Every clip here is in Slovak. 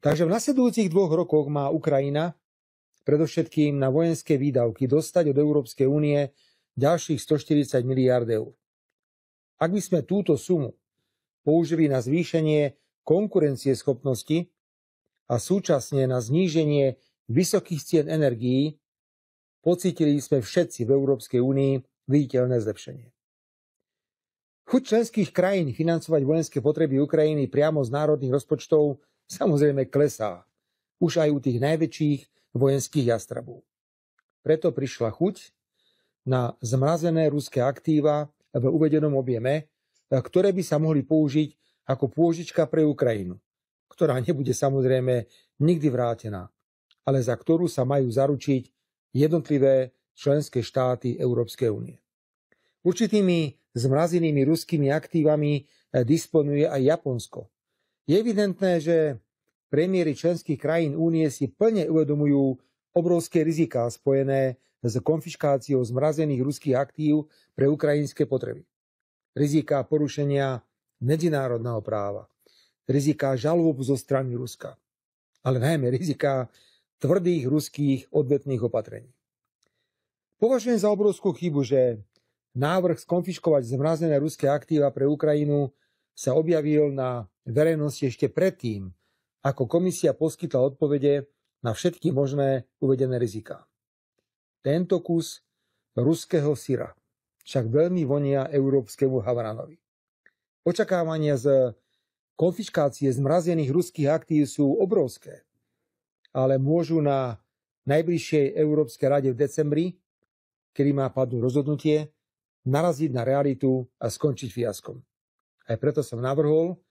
Takže v nasledujúcich 2 rokoch má Ukrajina predovšetkým na vojenské výdavky dostať od Európskej únie ďalších 140 miliárd eur. Ak by sme túto sumu použili na zvýšenie konkurencieschopnosti a súčasne na zníženie vysokých cien energií, pocítili sme všetci v Európskej únii viditeľné zlepšenie. Chuť členských krajín financovať vojenské potreby Ukrajiny priamo z národných rozpočtov samozrejme klesá, už aj u tých najväčších vojenských jastrabov. Preto prišla chuť na zmrazené ruské aktíva v uvedenom objeme, ktoré by sa mohli použiť ako pôžička pre Ukrajinu, ktorá nebude samozrejme nikdy vrátená, ale za ktorú sa majú zaručiť jednotlivé členské štáty Európskej únie. Určitými zmrazenými ruskými aktívami disponuje aj Japonsko. Je evidentné, že premiéry členských krajín únie si plne uvedomujú obrovské riziká spojené s konfiškáciou zmrazených ruských aktív pre ukrajinské potreby. Riziká porušenia medzinárodného práva, riziká žalôb zo strany Ruska, ale najmä riziká tvrdých ruských odvetných opatrení. Považujem za obrovskú chybu, že návrh skonfiškovať zmrazené ruské aktíva pre Ukrajinu sa objavil na verejnosti ešte predtým, ako komisia poskytla odpovede na všetky možné uvedené riziká. Tento kus ruského syra však veľmi vonia európskemu havranovi. Očakávania z konfiškácie zmrazených ruských aktív sú obrovské, ale môžu na najbližšej Európskej rade v decembri, kedy má padnúť rozhodnutie, naraziť na realitu a skončiť fiaskom. Aj preto som navrhol,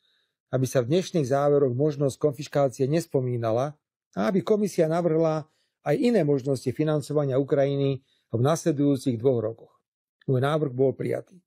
aby sa v dnešných záveroch možnosť konfiškácie nespomínala a aby komisia navrhla aj iné možnosti financovania Ukrajiny v nasledujúcich 2 rokoch. Môj návrh bol prijatý.